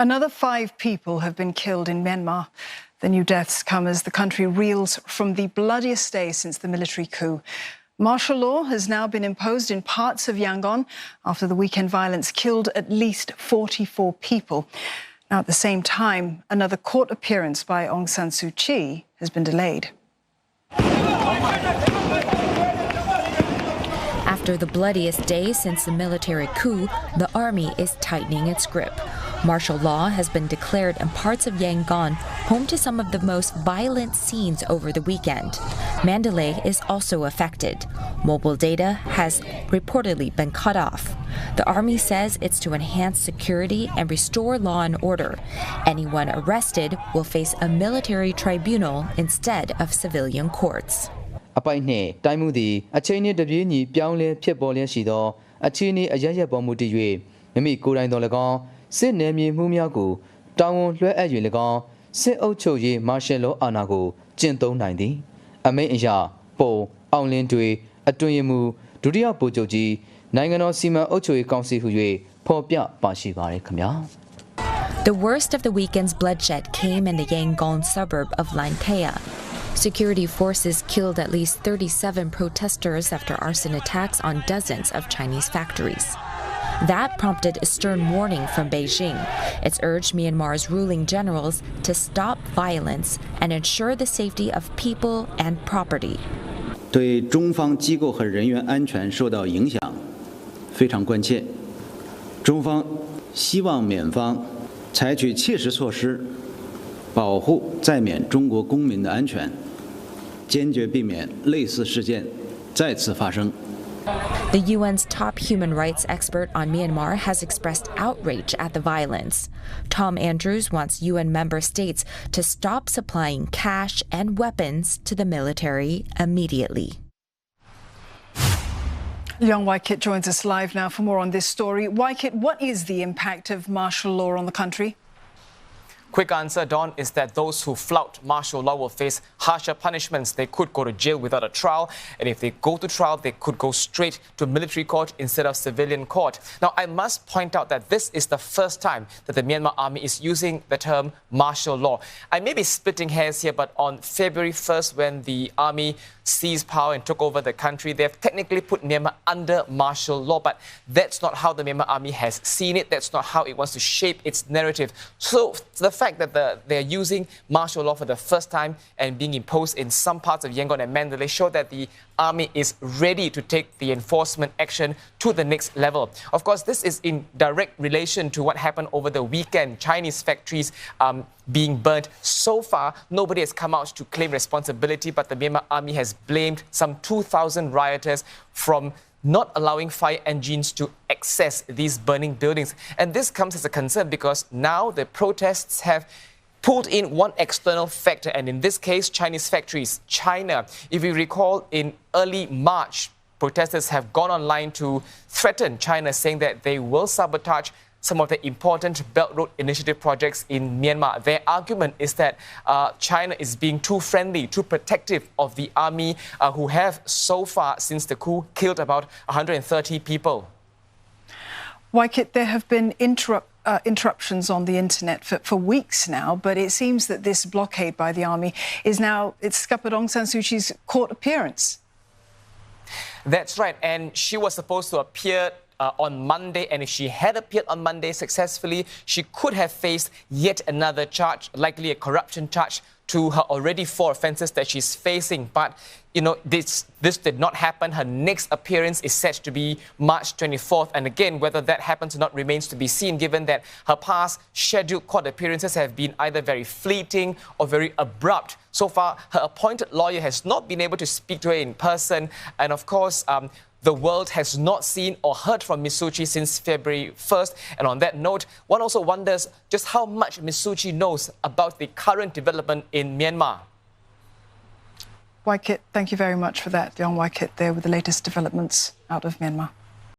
Another 5 people have been killed in Myanmar. The new deaths come as the country reels from the bloodiest day since the military coup. Martial law has now been imposed in parts of Yangon after the weekend violence killed at least 44 people. Now, at the same time, another court appearance by Aung San Suu Kyi has been delayed. After the bloodiest day since the military coup, the army is tightening its grip. Martial law has been declared in parts of Yangon, home to some of the most violent scenes over the weekend. Mandalay is also affected. Mobile data has reportedly been cut off. The army says it's to enhance security and restore law and order. Anyone arrested will face a military tribunal instead of civilian courts. အပိုက်နှင့်တိုင်းမှုသည်အချိန်နှင့်တပြေးညီပြောင်းလဲဖြစ်ပေါ်လျက်ရှိသောအခြေအနေအရရက်ပေါ်မူတည်၍မိမိကိုယ်တိုင်တော်၎င်းစစ်နယ်မြေမှုများကိုတာဝန်လွှဲအပ်၍၎င်းစစ်အုပ်ချုပ်ရေးမာရှယ်လောအာဏာကိုကျင့်သုံးနိုင်သည်အမိန့်အရပုံအောင်လင်းတွေအတွင်ရမှုဒုတိယဗိုလ်ချုပ်ကြီးနိုင်ငံတော်စီမံအုပ်ချုပ်ရေးကောင်စီဟု၍ဖော်ပြပါရှိပါရခင်ဗျာ The worst of the weekend's bloodshed came in the Yangon suburb of Lantea. Security forces killed at least 37 protesters after arson attacks on dozens of Chinese factories. That prompted a stern warning from Beijing. It's urged Myanmar's ruling generals to stop violence and ensure the safety of people and property. 对中方机构和人员安全受到影响，非常关切。中方希望缅方采取切实措施，保护在缅中国公民的安全，坚决避免类似事件再次发生。 The UN's top human rights expert on Myanmar has expressed outrage at the violence. Tom Andrews wants UN member states to stop supplying cash and weapons to the military immediately. Young Waikit joins us live now for more on this story. Waikit, what is the impact of martial law on the country? Quick answer, Dawn, is that those who flout martial law will face harsher punishments. They could go to jail without a trial, and if they go to trial, they could go straight to military court instead of civilian court. Now, I must point out that this is the first time that the Myanmar army is using the term martial law. I may be splitting hairs here, but on February 1st, when the army seized power and took over the country, they have technically put Myanmar under martial law, but that's not how the Myanmar army has seen it. That's not how it wants to shape its narrative. So the fact that they're using martial law for the first time and being imposed in some parts of Yangon and Mandalay show that the army is ready to take the enforcement action to the next level. Of course, this is in direct relation to what happened over the weekend. Chinese factories being burnt. So far, nobody has come out to claim responsibility, but the Myanmar army has blamed some 2,000 rioters from not allowing fire engines to access these burning buildings. And this comes as a concern because now the protests have pulled in one external factor, and in this case, Chinese factories. China, if you recall, in early March, protesters have gone online to threaten China, saying that they will sabotage some of the important Belt Road Initiative projects in Myanmar. Their argument is that China is being too friendly, too protective of the army, who have so far, since the coup, killed about 130 people. Waikit, there have been interruptions on the internet for weeks now, but it seems that this blockade by the army is now, it's scuppered Aung San Suu Kyi's court appearance. That's right, and she was supposed to appear on Monday, and if she had appeared on Monday successfully, she could have faced yet another charge, likely a corruption charge, to her already 4 offences that she's facing. But, you know, this did not happen. Her next appearance is set to be March 24th. And again, whether that happens or not remains to be seen, given that her past scheduled court appearances have been either very fleeting or very abrupt. So far, her appointed lawyer has not been able to speak to her in person. And of course, the world has not seen or heard from Ms. Suu Kyi since February 1st. And on that note, one also wonders just how much Ms. Suu Kyi knows about the current development in Myanmar. Waikit, thank you very much for that. Young Waikit there with the latest developments out of Myanmar.